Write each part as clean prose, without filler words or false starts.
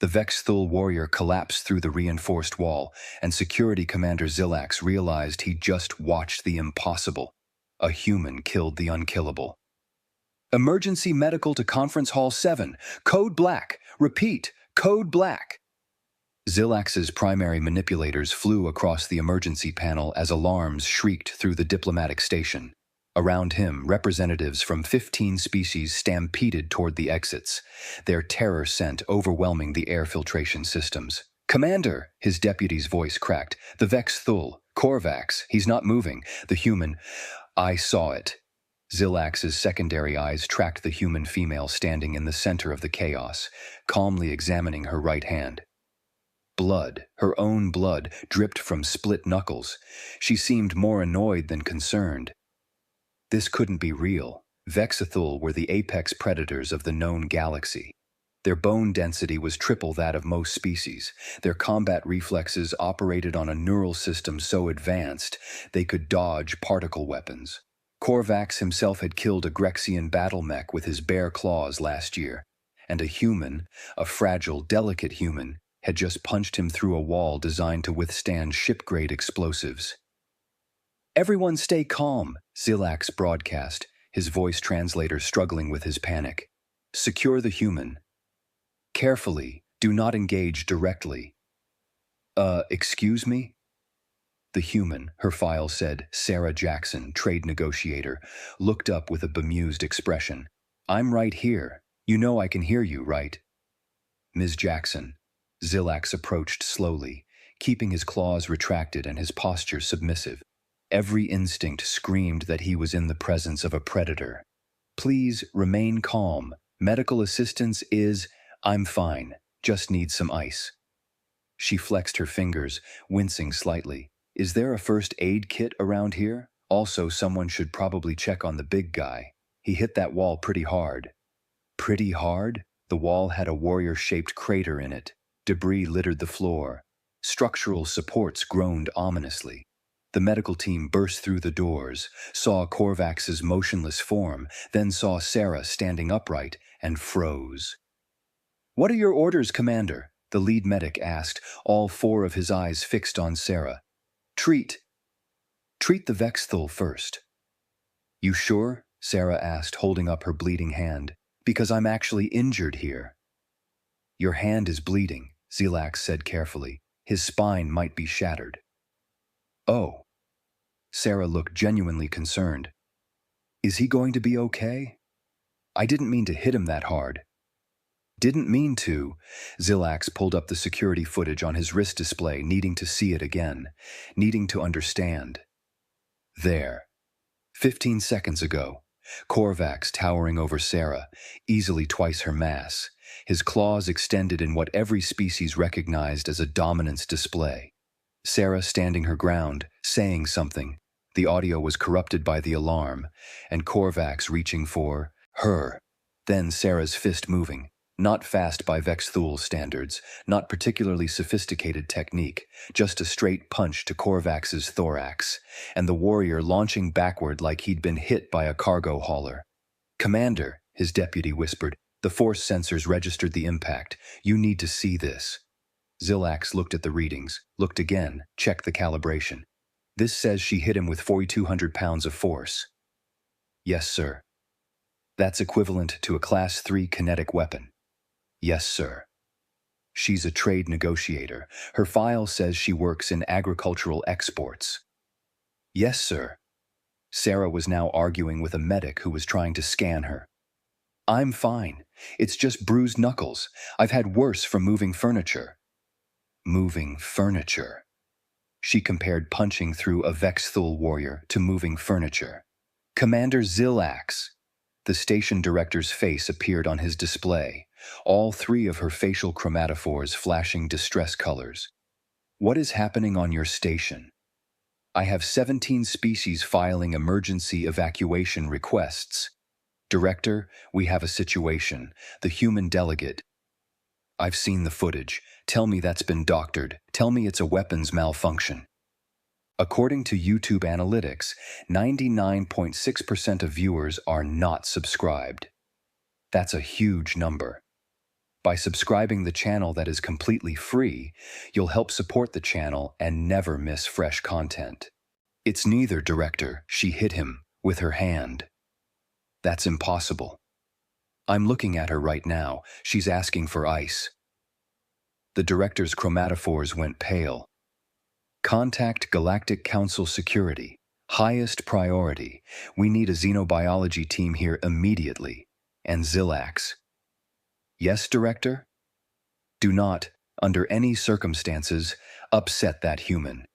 The Vex-Thul warrior collapsed through the reinforced wall, and Security Commander Zilax realized he just watched the impossible. A human killed the unkillable. Emergency medical to Conference Hall 7. Code Black. Repeat, Code Black. Zilax's primary manipulators flew across the emergency panel as alarms shrieked through the diplomatic station. Around him, representatives from 15 species stampeded toward the exits, their terror scent overwhelming the air filtration systems. "Commander," his deputy's voice cracked. "The Vex-Thul. Korvax. He's not moving. The human. I saw it." Zilax's secondary eyes tracked the human female standing in the center of the chaos, calmly examining her right hand. Blood, her own blood, dripped from split knuckles. She seemed more annoyed than concerned. This couldn't be real. Vex-Thul were the apex predators of the known galaxy. Their bone density was triple that of most species. Their combat reflexes operated on a neural system so advanced they could dodge particle weapons. Korvax himself had killed a Grexian battle mech with his bare claws last year, and a human, a fragile, delicate human, had just punched him through a wall designed to withstand ship-grade explosives. "Everyone stay calm," Zilax broadcast, his voice translator struggling with his panic. "Secure the human. Carefully, do not engage directly." Excuse me?" The human, her file said, Sarah Jackson, trade negotiator, looked up with a bemused expression. "I'm right here. You know I can hear you, right?" "Ms. Jackson." Zilax approached slowly, keeping his claws retracted and his posture submissive. Every instinct screamed that he was in the presence of a predator. "Please remain calm. Medical assistance is, I'm fine. Just need some ice." She flexed her fingers, wincing slightly. "Is there a first aid kit around here? Also, someone should probably check on the big guy. He hit that wall pretty hard." Pretty hard? The wall had a warrior-shaped crater in it. Debris littered the floor. Structural supports groaned ominously. The medical team burst through the doors, saw Korvax's motionless form, then saw Sarah standing upright, and froze. "What are your orders, Commander?" the lead medic asked, all four of his eyes fixed on Sarah. Treat the Vex-Thul first." "You sure?" Sarah asked, holding up her bleeding hand. "Because I'm actually injured here." "Your hand is bleeding," Zilax said carefully. "His spine might be shattered." "Oh." Sarah looked genuinely concerned. "Is he going to be okay?" "I didn't mean to hit him that hard." "Didn't mean to." Zilax pulled up the security footage on his wrist display, needing to see it again, needing to understand. There. 15 seconds ago. Korvax towering over Sarah, easily twice her mass, his claws extended in what every species recognized as a dominance display. Sarah standing her ground, saying something. The audio was corrupted by the alarm, and Korvax reaching for her. Then Sarah's fist moving. Not fast by Vex-Thul standards, not particularly sophisticated technique, just a straight punch to Korvax's thorax, and the warrior launching backward like he'd been hit by a cargo hauler. "Commander," his deputy whispered, "the force sensors registered the impact. You need to see this." Zilax looked at the readings, looked again, checked the calibration. "This says she hit him with 4,200 pounds of force." "Yes, sir." "That's equivalent to a Class 3 kinetic weapon." "Yes, sir." "She's a trade negotiator. Her file says she works in agricultural exports." "Yes, sir." Sarah was now arguing with a medic who was trying to scan her. "I'm fine. It's just bruised knuckles. I've had worse from moving furniture." Moving furniture. She compared punching through a Vex-Thul warrior to moving furniture. "Commander Zilax." The station director's face appeared on his display, all three of her facial chromatophores flashing distress colors. "What is happening on your station?" "I have 17 species filing emergency evacuation requests." "Director, we have a situation. The human delegate." "I've seen the footage. Tell me that's been doctored. Tell me it's a weapons malfunction." According to YouTube analytics, 99.6% of viewers are not subscribed. That's a huge number. By subscribing the channel that is completely free, you'll help support the channel and never miss fresh content. It's neither, Director, she hit him with her hand. That's impossible. I'm looking at her right now. She's asking for ice. The Director's chromatophores went pale. Contact Galactic Council Security. Highest priority. We need a xenobiology team here immediately. And Zilax. Yes, Director? Do not, under any circumstances, upset that human.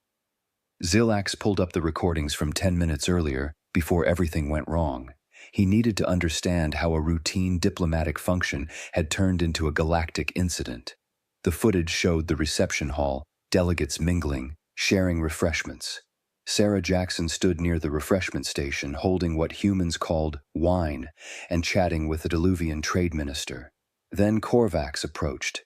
Zilax pulled up the recordings from 10 minutes earlier, before everything went wrong. He needed to understand how a routine diplomatic function had turned into a galactic incident. The footage showed the reception hall, delegates mingling, sharing refreshments. Sarah Jackson stood near the refreshment station holding what humans called wine and chatting with the Diluvian trade minister. Then Korvax approached.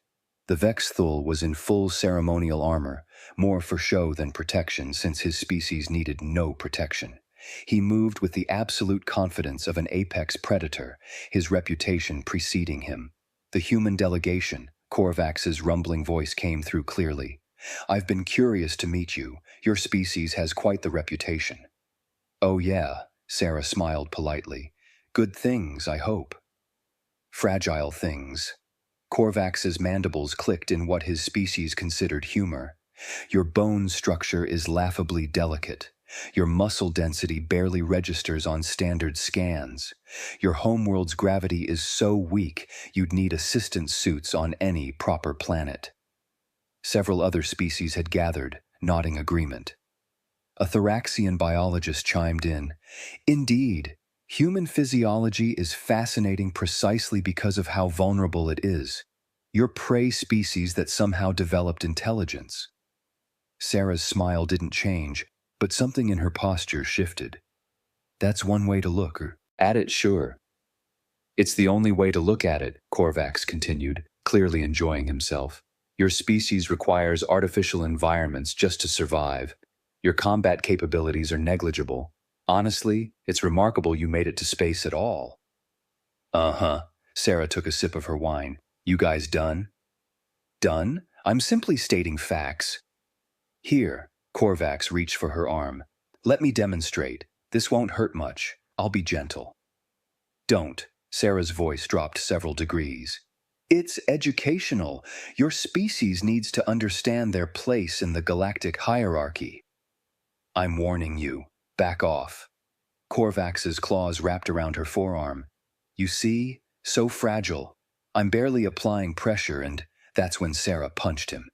The Vexthul was in full ceremonial armor, more for show than protection since his species needed no protection. He moved with the absolute confidence of an apex predator, his reputation preceding him. The human delegation, Korvax's rumbling voice came through clearly. I've been curious to meet you. Your species has quite the reputation. Oh yeah, Sarah smiled politely. Good things, I hope. Fragile things. Korvax's mandibles clicked in what his species considered humor. Your bone structure is laughably delicate. Your muscle density barely registers on standard scans. Your homeworld's gravity is so weak you'd need assistance suits on any proper planet. Several other species had gathered, nodding agreement. A Thoraxian biologist chimed in. Indeed, human physiology is fascinating precisely because of how vulnerable it is. Your prey species that somehow developed intelligence. Sarah's smile didn't change, but something in her posture shifted. That's one way to look at it, sure. It's the only way to look at it, Korvax continued, clearly enjoying himself. Your species requires artificial environments just to survive. Your combat capabilities are negligible. Honestly, it's remarkable you made it to space at all. Uh-huh. Sarah took a sip of her wine. You guys done? Done? I'm simply stating facts. Here, Korvax reached for her arm. Let me demonstrate. This won't hurt much. I'll be gentle. Don't. Sarah's voice dropped several degrees. It's educational. Your species needs to understand their place in the galactic hierarchy. I'm warning you. Back off. Korvax's claws wrapped around her forearm. You see? So fragile. I'm barely applying pressure, and that's when Sarah punched him.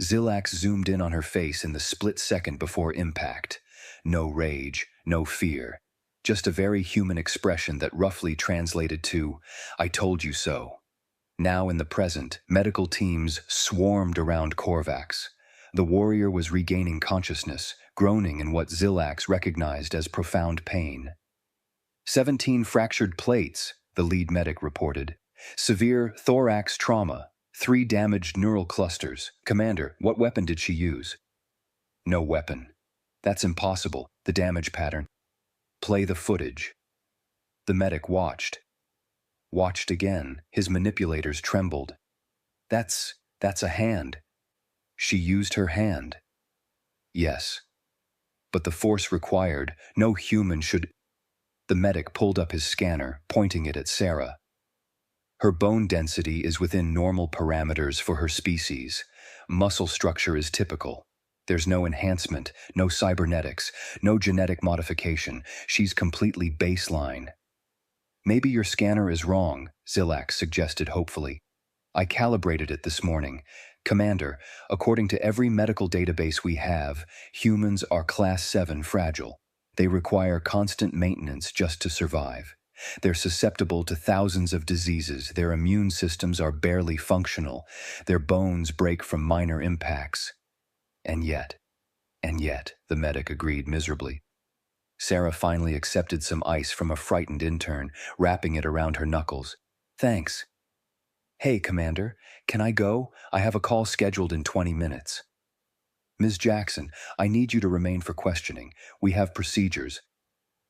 Zilax zoomed in on her face in the split second before impact. No rage, no fear. Just a very human expression that roughly translated to, I told you so. Now in the present, medical teams swarmed around Korvax. The warrior was regaining consciousness, groaning in what Zilax recognized as profound pain. 17 fractured plates, the lead medic reported. Severe thorax trauma, 3 damaged neural clusters. Commander, what weapon did she use? No weapon. That's impossible, the damage pattern. Play the footage. The medic watched. Watched again, his manipulators trembled. That's a hand. She used her hand. Yes. But the force required, no human should... The medic pulled up his scanner, pointing it at Sarah. Her bone density is within normal parameters for her species. Muscle structure is typical. There's no enhancement, no cybernetics, no genetic modification. She's completely baseline. Maybe your scanner is wrong, Zilax suggested hopefully. I calibrated it this morning. Commander, according to every medical database we have, humans are Class 7 fragile. They require constant maintenance just to survive. They're susceptible to thousands of diseases. Their immune systems are barely functional. Their bones break from minor impacts. And yet, the medic agreed miserably. Sarah finally accepted some ice from a frightened intern, wrapping it around her knuckles. Thanks. Hey, Commander, can I go? I have a call scheduled in 20 minutes. Ms. Jackson, I need you to remain for questioning. We have procedures.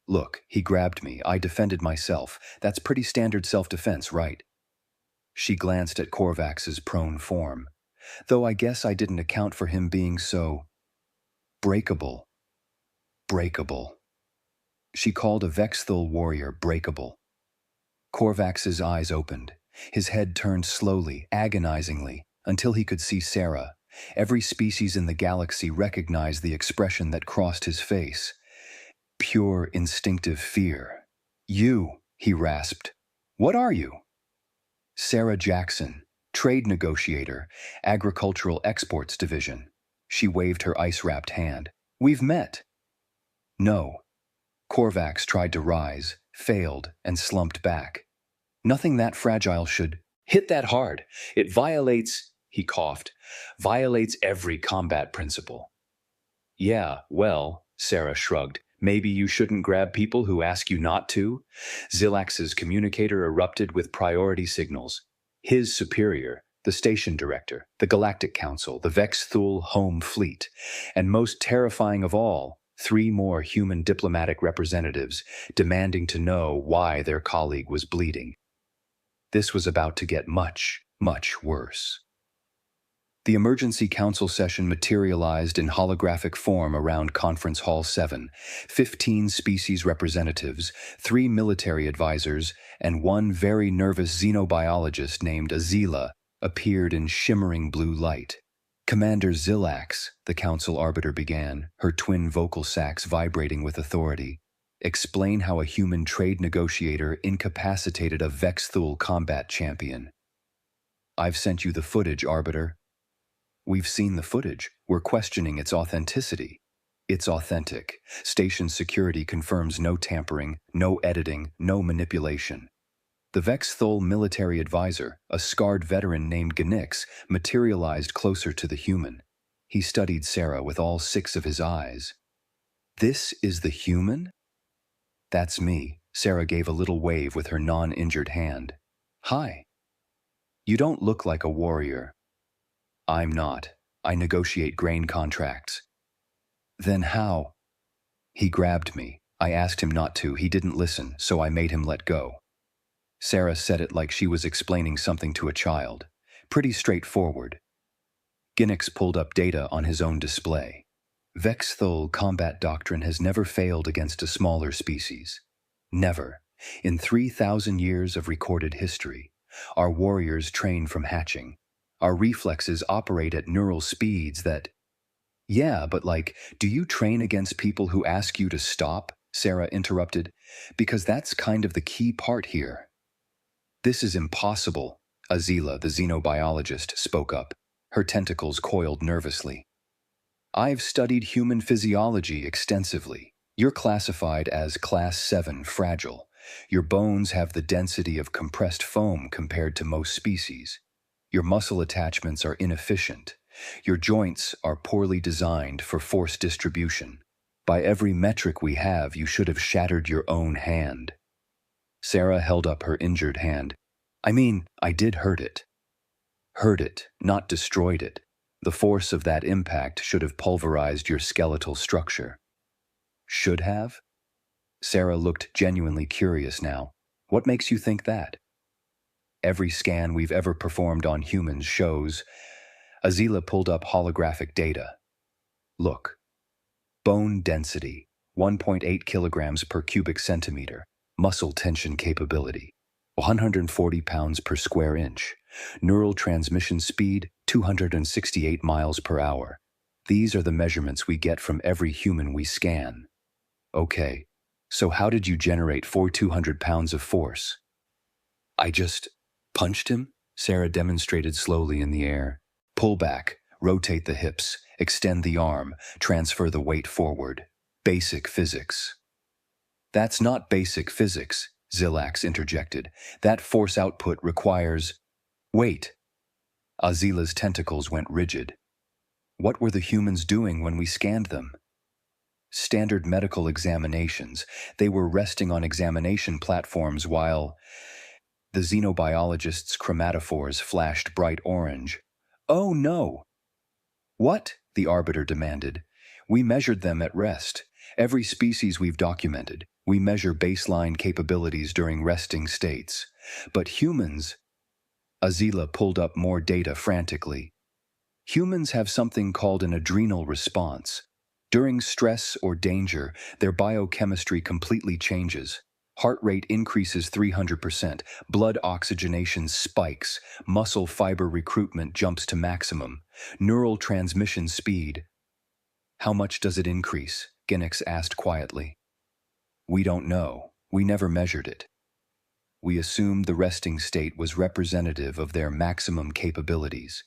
Look, he grabbed me. I defended myself. That's pretty standard self-defense, right? She glanced at Korvax's prone form. Though I guess I didn't account for him being so breakable. Breakable. She called a Vexthul warrior breakable. Korvax's eyes opened. His head turned slowly, agonizingly, until he could see Sarah. Every species in the galaxy recognized the expression that crossed his face. Pure, instinctive fear. You, he rasped. What are you? Sarah Jackson, trade negotiator, Agricultural Exports Division. She waved her ice-wrapped hand. We've met. No. Korvax tried to rise, failed, and slumped back. Nothing that fragile should hit that hard. It violates, he coughed, violates every combat principle. Yeah, well, Sarah shrugged. Maybe you shouldn't grab people who ask you not to? Zilax's communicator erupted with priority signals. His superior, the station director, the Galactic Council, the Vexthul Home Fleet, and most terrifying of all, 3 more human diplomatic representatives demanding to know why their colleague was bleeding. This was about to get much, much worse. The emergency council session materialized in holographic form around Conference Hall 7. 15 species representatives, 3 military advisors, and 1 very nervous xenobiologist named Azila appeared in shimmering blue light. Commander Zilax, the council arbiter began, her twin vocal sacs vibrating with authority. Explain how a human trade negotiator incapacitated a Vexthul combat champion. I've sent you the footage, Arbiter. We've seen the footage. We're questioning its authenticity. It's authentic. Station security confirms no tampering, no editing, no manipulation. The Vexthul military advisor, a scarred veteran named Ganix, materialized closer to the human. He studied Sarah with all 6 of his eyes. This is the human? That's me. Sarah gave a little wave with her non-injured hand. Hi. You don't look like a warrior. I'm not. I negotiate grain contracts. Then how? He grabbed me. I asked him not to. He didn't listen, so I made him let go. Sarah said it like she was explaining something to a child. Pretty straightforward. Ginix pulled up data on his own display. Vexthul combat doctrine has never failed against a smaller species. Never. In 3,000 years of recorded history, our warriors train from hatching. Our reflexes operate at neural speeds that... Yeah, but do you train against people who ask you to stop? Sarah interrupted. Because that's kind of the key part here. This is impossible, Azila, the xenobiologist, spoke up. Her tentacles coiled nervously. I've studied human physiology extensively. You're classified as Class 7 fragile. Your bones have the density of compressed foam compared to most species. Your muscle attachments are inefficient. Your joints are poorly designed for force distribution. By every metric we have, you should have shattered your own hand. Sarah held up her injured hand. I did hurt it. Hurt it, not destroyed it. The force of that impact should have pulverized your skeletal structure. Should have? Sarah looked genuinely curious now. What makes you think that? Every scan we've ever performed on humans shows... Azila pulled up holographic data. Look. Bone density, 1.8 kilograms per cubic centimeter. Muscle tension capability, 140 pounds per square inch. Neural transmission speed, 268 miles per hour. These are the measurements we get from every human we scan. Okay, so how did you generate 200 pounds of force? I just punched him, Sarah demonstrated slowly in the air. Pull back, rotate the hips, extend the arm, transfer the weight forward. Basic physics. That's not basic physics, Zilax interjected. That force output requires... Wait. Azila's tentacles went rigid. What were the humans doing when we scanned them? Standard medical examinations. They were resting on examination platforms while... The xenobiologist's chromatophores flashed bright orange. Oh no! What? The arbiter demanded. We measured them at rest. Every species we've documented. We measure baseline capabilities during resting states. But humans... Azila pulled up more data frantically. Humans have something called an adrenal response. During stress or danger, their biochemistry completely changes. Heart rate increases 300%, blood oxygenation spikes, muscle fiber recruitment jumps to maximum, neural transmission speed. How much does it increase? Ginix asked quietly. We don't know. We never measured it. We assumed the resting state was representative of their maximum capabilities.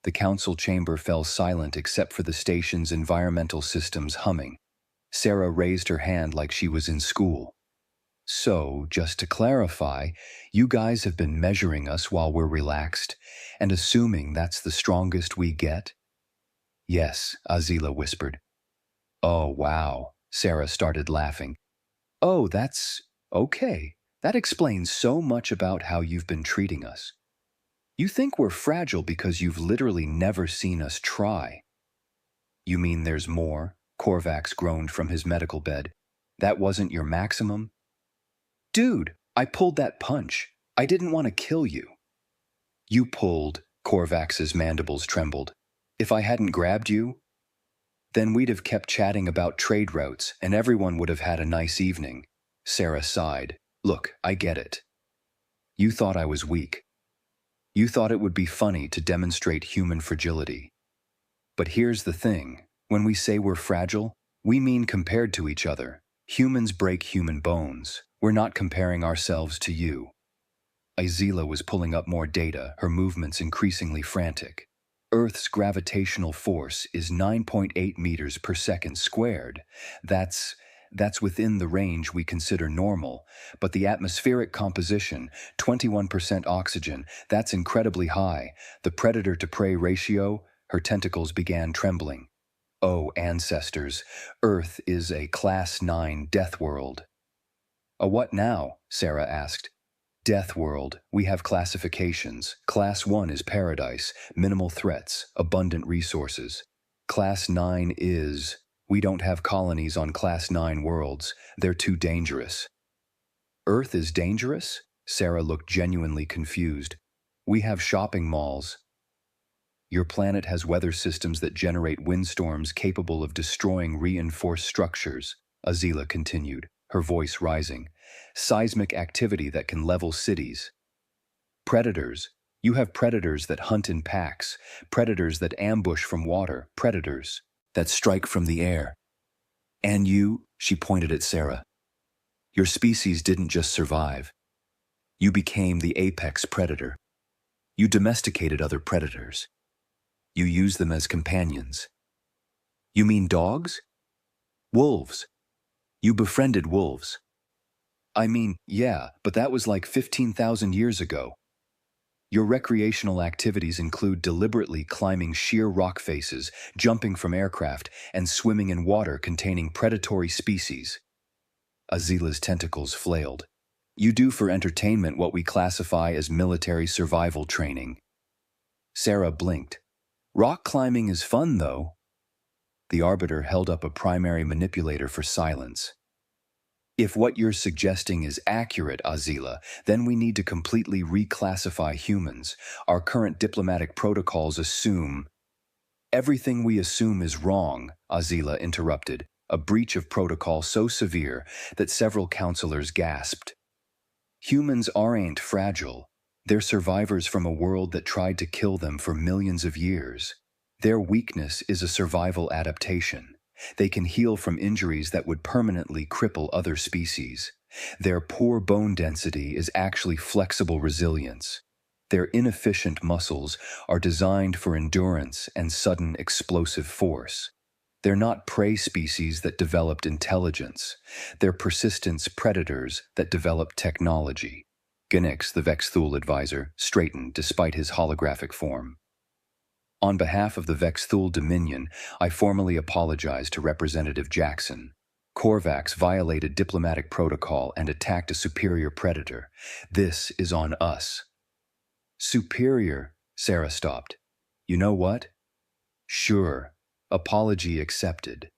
The council chamber fell silent except for the station's environmental systems humming. Sarah raised her hand like she was in school. So, just to clarify, you guys have been measuring us while we're relaxed, and assuming that's the strongest we get? Yes, Azila whispered. Oh, wow, Sarah started laughing. Oh, that's okay. That explains so much about how you've been treating us. You think we're fragile because you've literally never seen us try. You mean there's more? Korvax groaned from his medical bed. That wasn't your maximum? Dude, I pulled that punch. I didn't want to kill you. You pulled, Korvax's mandibles trembled. If I hadn't grabbed you, then we'd have kept chatting about trade routes and everyone would have had a nice evening. Sarah sighed. Look, I get it. You thought I was weak. You thought it would be funny to demonstrate human fragility. But here's the thing. When we say we're fragile, we mean compared to each other. Humans break human bones. We're not comparing ourselves to you. Azila was pulling up more data, her movements increasingly frantic. Earth's gravitational force is 9.8 meters per second squared. That's within the range we consider normal, but the atmospheric composition, 21% oxygen, that's incredibly high. The predator-to-prey ratio, her tentacles began trembling. Oh, ancestors, Earth is a Class 9 death world. A what now? Sarah asked. Death world. We have classifications. Class 1 is paradise, minimal threats, abundant resources. Class 9 is... We don't have colonies on Class 9 worlds. They're too dangerous. Earth is dangerous? Sarah looked genuinely confused. We have shopping malls. Your planet has weather systems that generate windstorms capable of destroying reinforced structures, Azila continued, her voice rising. Seismic activity that can level cities. Predators. You have predators that hunt in packs, predators that ambush from water, predators that strike from the air. And you, she pointed at Sarah. Your species didn't just survive. You became the apex predator. You domesticated other predators. You use them as companions. You mean dogs? Wolves. You befriended wolves. I mean, yeah, but that was like 15,000 years ago. Your recreational activities include deliberately climbing sheer rock faces, jumping from aircraft, and swimming in water containing predatory species. Azila's tentacles flailed. You do for entertainment what we classify as military survival training. Sarah blinked. Rock climbing is fun, though. The Arbiter held up a primary manipulator for silence. If what you're suggesting is accurate, Azila, then we need to completely reclassify humans. Our current diplomatic protocols assume... Everything we assume is wrong, Azila interrupted, a breach of protocol so severe that several counselors gasped. Humans aren't fragile. They're survivors from a world that tried to kill them for millions of years. Their weakness is a survival adaptation. They can heal from injuries that would permanently cripple other species. Their poor bone density is actually flexible resilience. Their inefficient muscles are designed for endurance and sudden explosive force. They're not prey species that developed intelligence. They're persistence predators that developed technology. Ginix, the Vexthul advisor, straightened despite his holographic form. On behalf of the Vexthul Dominion, I formally apologize to Representative Jackson. Korvax violated diplomatic protocol and attacked a superior predator. This is on us. Superior, Sarah stopped. You know what? Sure. Apology accepted.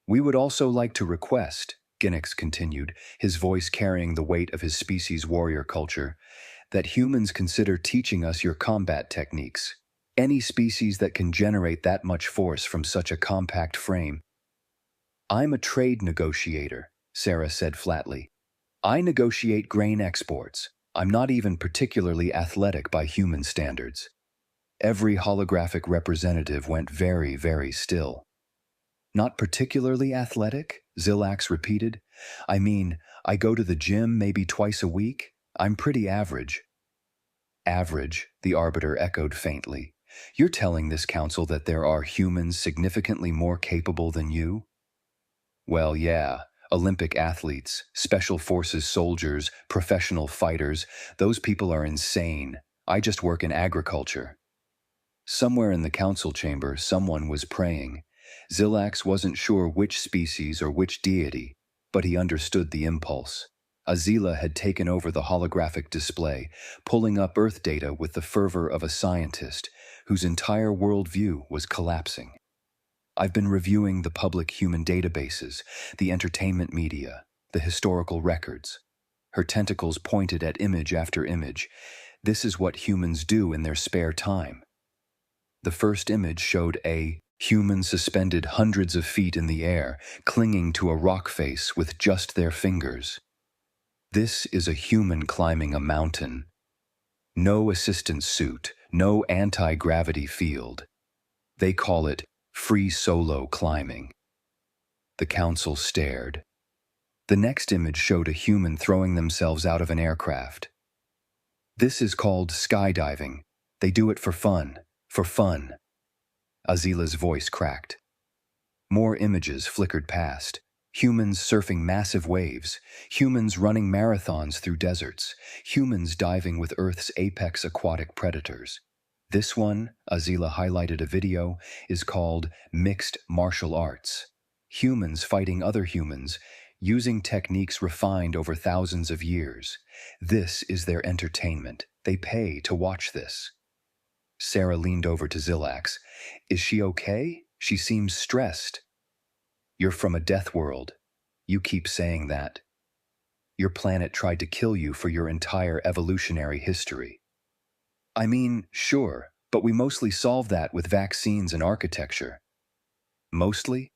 We would also like to request, Ginix continued, his voice carrying the weight of his species' warrior culture, That humans consider teaching us your combat techniques. Any species that can generate that much force from such a compact frame. I'm a trade negotiator, Sarah said flatly. I negotiate grain exports. I'm not even particularly athletic by human standards. Every holographic representative went very, very still. Not particularly athletic? Zilax repeated. I mean, I go to the gym maybe twice a week. I'm pretty average. Average, the Arbiter echoed faintly. You're telling this council that there are humans significantly more capable than you? Well, yeah. Olympic athletes, special forces soldiers, professional fighters, those people are insane. I just work in agriculture. Somewhere in the council chamber, someone was praying. Zilax wasn't sure which species or which deity, but he understood the impulse. Azila had taken over the holographic display, pulling up Earth data with the fervor of a scientist whose entire worldview was collapsing. I've been reviewing the public human databases, the entertainment media, the historical records. Her tentacles pointed at image after image. This is what humans do in their spare time. The first image showed a human suspended hundreds of feet in the air, clinging to a rock face with just their fingers. This is a human climbing a mountain. No assistance suit, no anti-gravity field. They call it free solo climbing. The council stared. The next image showed a human throwing themselves out of an aircraft. This is called skydiving. They do it for fun. For fun. Azila's voice cracked. More images flickered past. Humans surfing massive waves, humans running marathons through deserts, humans diving with Earth's apex aquatic predators. This one, Azila highlighted a video, is called Mixed Martial Arts. Humans fighting other humans, using techniques refined over thousands of years. This is their entertainment. They pay to watch this. Sarah leaned over to Zilax. Is she okay? She seems stressed. You're from a death world. You keep saying that. Your planet tried to kill you for your entire evolutionary history. I mean, sure, but we mostly solve that with vaccines and architecture. Mostly?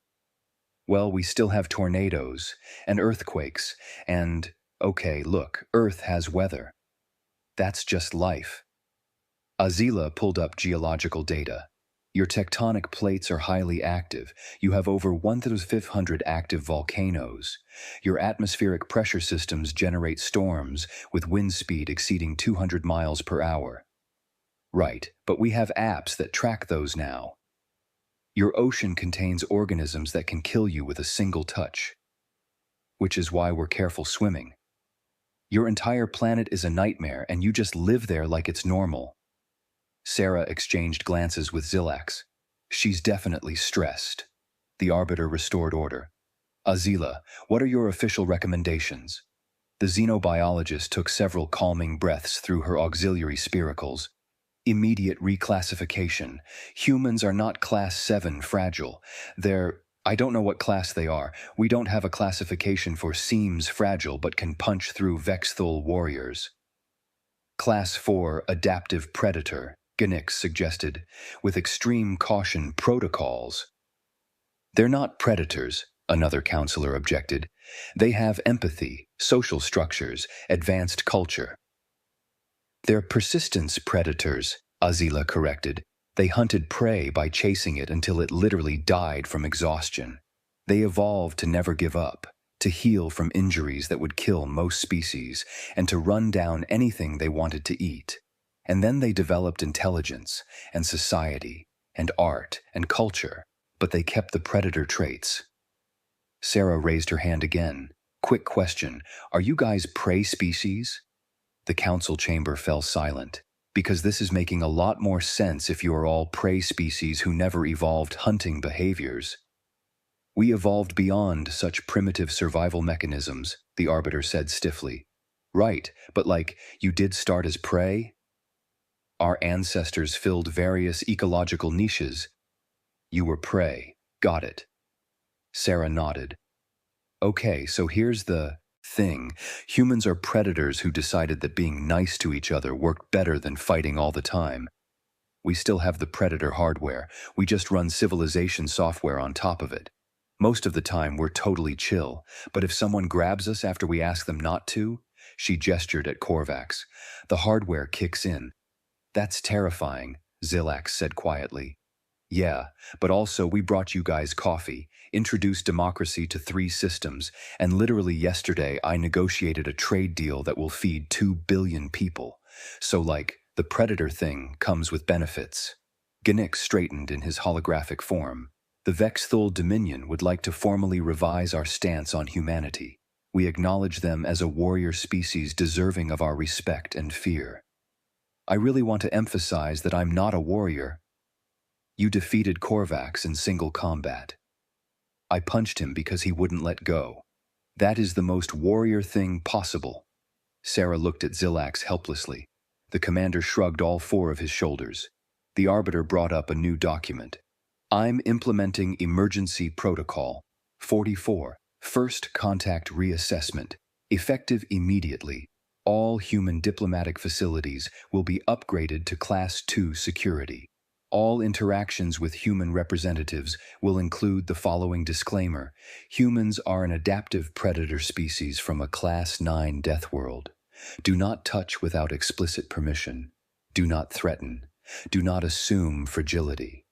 Well, we still have tornadoes, and earthquakes, and, okay, look, Earth has weather. That's just life. Azila pulled up geological data. Your tectonic plates are highly active. You have over 1,500 active volcanoes. Your atmospheric pressure systems generate storms with wind speed exceeding 200 miles per hour. Right, but we have apps that track those now. Your ocean contains organisms that can kill you with a single touch. Which is why we're careful swimming. Your entire planet is a nightmare and you just live there like it's normal. Sarah exchanged glances with Zilax. She's definitely stressed. The Arbiter restored order. Azila, what are your official recommendations? The xenobiologist took several calming breaths through her auxiliary spiracles. Immediate reclassification. Humans are not class 7 fragile. I don't know what class they are. We don't have a classification for seems fragile but can punch through Vexthul warriors. Class 4 adaptive predator. Ganix suggested, with extreme caution protocols. They're not predators, another counselor objected. They have empathy, social structures, advanced culture. They're persistence predators, Azila corrected. They hunted prey by chasing it until it literally died from exhaustion. They evolved to never give up, to heal from injuries that would kill most species, and to run down anything they wanted to eat. And then they developed intelligence, and society, and art, and culture, but they kept the predator traits. Sarah raised her hand again. Quick question, are you guys prey species? The council chamber fell silent, because this is making a lot more sense if you are all prey species who never evolved hunting behaviors. We evolved beyond such primitive survival mechanisms, the Arbiter said stiffly. Right, but you did start as prey? Our ancestors filled various ecological niches. You were prey. Got it. Sarah nodded. Okay, so here's the thing. Humans are predators who decided that being nice to each other worked better than fighting all the time. We still have the predator hardware, we just run civilization software on top of it. Most of the time we're totally chill, but if someone grabs us after we ask them not to, she gestured at Korvax, the hardware kicks in. That's terrifying, Zilax said quietly. Yeah, but also we brought you guys coffee, introduced democracy to 3 systems, and literally yesterday I negotiated a trade deal that will feed 2 billion people. So the predator thing comes with benefits. Ginix straightened in his holographic form. The Vexthul Dominion would like to formally revise our stance on humanity. We acknowledge them as a warrior species deserving of our respect and fear. I really want to emphasize that I'm not a warrior. You defeated Korvax in single combat. I punched him because he wouldn't let go. That is the most warrior thing possible. Sarah looked at Zilax helplessly. The commander shrugged all 4 of his shoulders. The arbiter brought up a new document. I'm implementing Emergency Protocol 44, First Contact Reassessment, effective immediately. All human diplomatic facilities will be upgraded to Class 2 security. All interactions with human representatives will include the following disclaimer. Humans are an adaptive predator species from a Class 9 death world. Do not touch without explicit permission. Do not threaten. Do not assume fragility.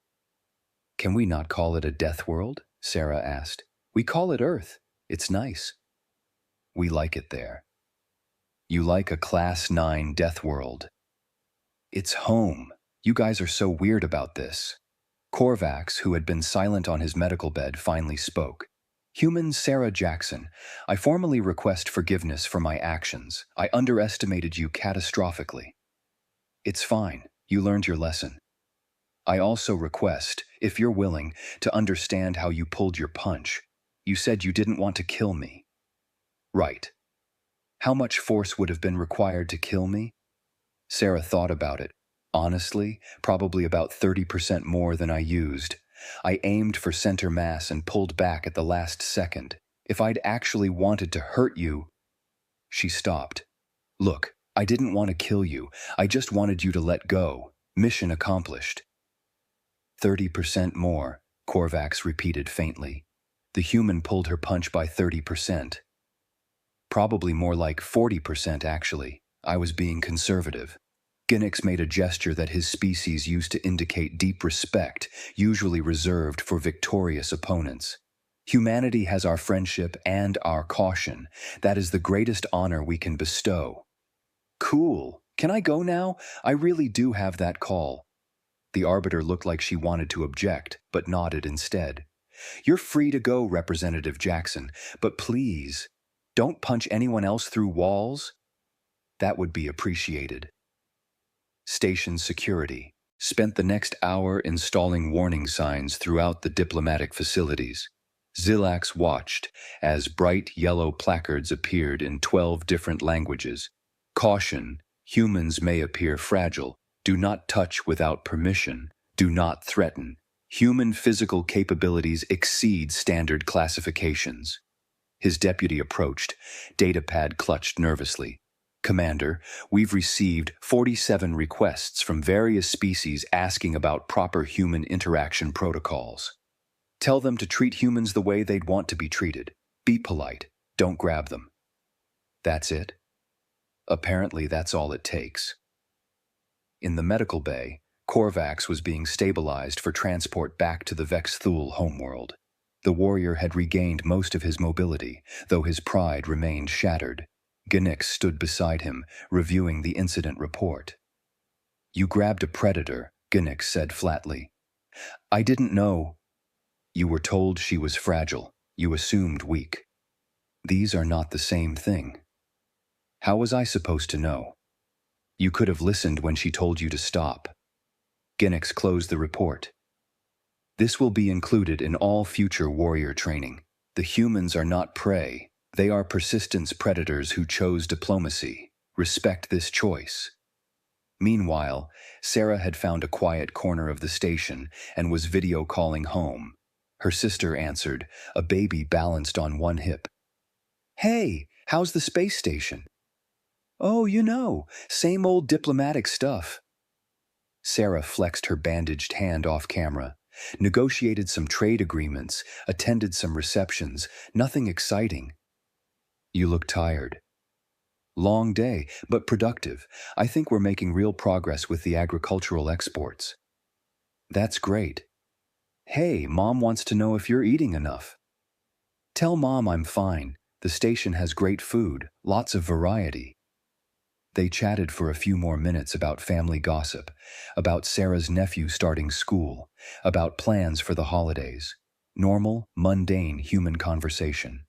Can we not call it a death world? Sarah asked. We call it Earth. It's nice. We like it there. You like a Class 9 death world. It's home. You guys are so weird about this. Korvax, who had been silent on his medical bed, finally spoke. Human Sarah Jackson, I formally request forgiveness for my actions. I underestimated you catastrophically. It's fine. You learned your lesson. I also request, if you're willing, to understand how you pulled your punch. You said you didn't want to kill me. Right. How much force would have been required to kill me? Sarah thought about it. Honestly, probably about 30% more than I used. I aimed for center mass and pulled back at the last second. If I'd actually wanted to hurt you... She stopped. Look, I didn't want to kill you. I just wanted you to let go. Mission accomplished. 30% more, Korvax repeated faintly. The human pulled her punch by 30%. Probably more like 40% actually. I was being conservative. Ginix made a gesture that his species used to indicate deep respect, usually reserved for victorious opponents. Humanity has our friendship and our caution. That is the greatest honor we can bestow. Cool. Can I go now? I really do have that call. The arbiter looked like she wanted to object, but nodded instead. You're free to go, Representative Jackson, but please, don't punch anyone else through walls. That would be appreciated. Station security spent the next hour installing warning signs throughout the diplomatic facilities. Zilax watched as bright yellow placards appeared in 12 different languages. Caution, humans may appear fragile. Do not touch without permission. Do not threaten. Human physical capabilities exceed standard classifications. His deputy approached. Datapad clutched nervously. Commander, we've received 47 requests from various species asking about proper human interaction protocols. Tell them to treat humans the way they'd want to be treated. Be polite. Don't grab them. That's it? Apparently that's all it takes. In the medical bay, Korvax was being stabilized for transport back to the Vexthul homeworld. The warrior had regained most of his mobility, though his pride remained shattered. Ginix stood beside him, reviewing the incident report. You grabbed a predator, Ginix said flatly. I didn't know. You were told she was fragile. You assumed weak. These are not the same thing. How was I supposed to know? You could have listened when she told you to stop. Ginix closed the report. This will be included in all future warrior training. The humans are not prey. They are persistence predators who chose diplomacy. Respect this choice. Meanwhile, Sarah had found a quiet corner of the station and was video calling home. Her sister answered, a baby balanced on one hip. Hey, How's the space station? Oh, same old diplomatic stuff. Sarah flexed her bandaged hand off camera, negotiated some trade agreements, attended some receptions, nothing exciting. You look tired. Long day, but productive. I think we're making real progress with the agricultural exports. That's great. Hey, Mom wants to know if you're eating enough. Tell Mom I'm fine. The station has great food, lots of variety. They chatted for a few more minutes about family gossip, about Sarah's nephew starting school, about plans for the holidays. Normal, mundane human conversation.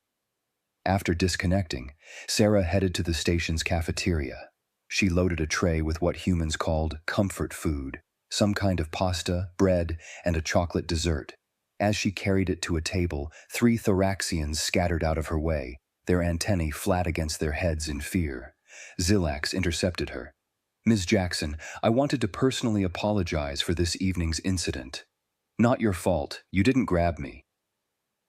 After disconnecting, Sarah headed to the station's cafeteria. She loaded a tray with what humans called comfort food, some kind of pasta, bread, and a chocolate dessert. As she carried it to a table, 3 thoraxians scattered out of her way, their antennae flat against their heads in fear. Zilax intercepted her. Ms. Jackson, I wanted to personally apologize for this evening's incident. Not your fault, you didn't grab me.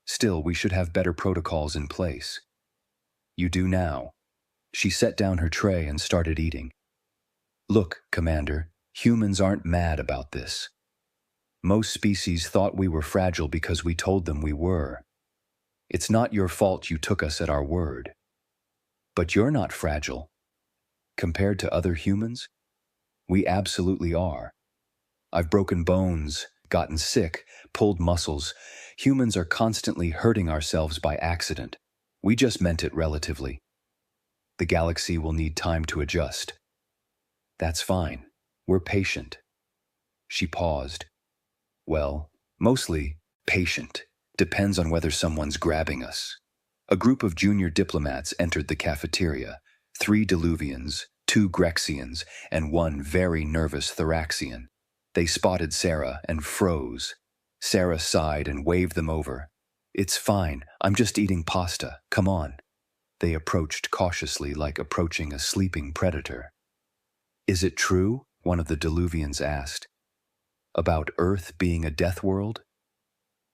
Still, we should have better protocols in place. You do now. She set down her tray and started eating. Look, Commander, humans aren't mad about this. Most species thought we were fragile because we told them we were. It's not your fault you took us at our word. But you're not fragile. Compared to other humans, we absolutely are. I've broken bones, gotten sick, pulled muscles. Humans are constantly hurting ourselves by accident. We just meant it relatively. The galaxy will need time to adjust. That's fine. We're patient. She paused. Well, mostly patient. Depends on whether someone's grabbing us. A group of junior diplomats entered the cafeteria. 3 Diluvians, 2 Grexians, and 1 very nervous Thoraxian. They spotted Sarah and froze. Sarah sighed and waved them over. It's fine, I'm just eating pasta, come on. They approached cautiously like approaching a sleeping predator. Is it true? One of the Diluvians asked. About Earth being a death world?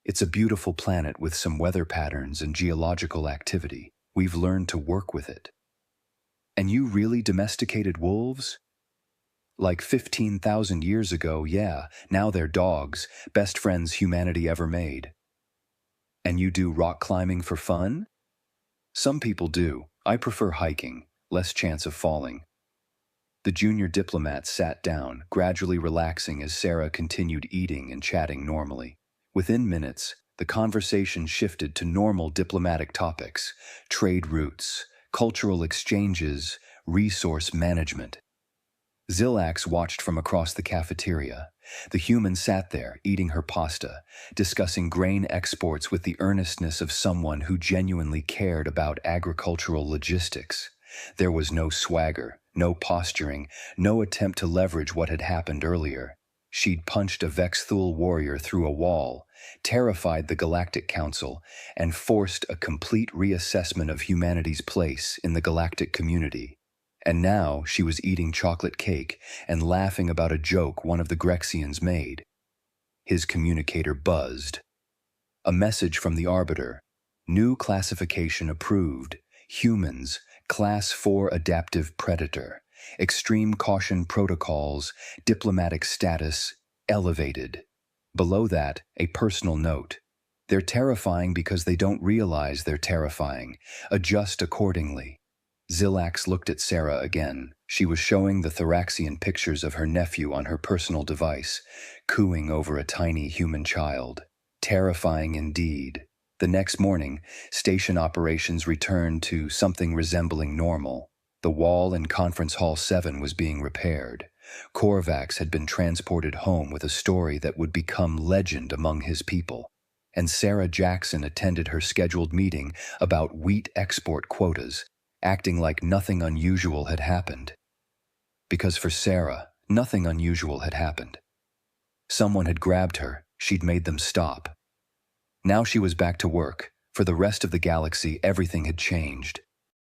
It's a beautiful planet with some weather patterns and geological activity. We've learned to work with it. And you really domesticated wolves? Like 15,000 years ago, yeah, now they're dogs, best friends humanity ever made. And you do rock climbing for fun? Some people do. I prefer hiking, less chance of falling. The junior diplomat sat down, gradually relaxing as Sarah continued eating and chatting normally. Within minutes, the conversation shifted to normal diplomatic topics, trade routes, cultural exchanges, resource management. Zilax watched from across the cafeteria. The human sat there, eating her pasta, discussing grain exports with the earnestness of someone who genuinely cared about agricultural logistics. There was no swagger, no posturing, no attempt to leverage what had happened earlier. She'd punched a Vexthul warrior through a wall, terrified the Galactic Council, and forced a complete reassessment of humanity's place in the galactic community. And now she was eating chocolate cake and laughing about a joke one of the Grexians made. His communicator buzzed. A message from the Arbiter. New classification approved. Humans, Class 4 Adaptive Predator. Extreme caution protocols, diplomatic status, elevated. Below that, a personal note. They're terrifying because they don't realize they're terrifying. Adjust accordingly. Zilax looked at Sarah again. She was showing the Thoraxian pictures of her nephew on her personal device, cooing over a tiny human child. Terrifying indeed. The next morning, station operations returned to something resembling normal. The wall in Conference Hall 7 was being repaired. Korvax had been transported home with a story that would become legend among his people. And Sarah Jackson attended her scheduled meeting about wheat export quotas, acting like nothing unusual had happened. Because for Sarah, nothing unusual had happened. Someone had grabbed her, she'd made them stop. Now she was back to work. For the rest of the galaxy, everything had changed.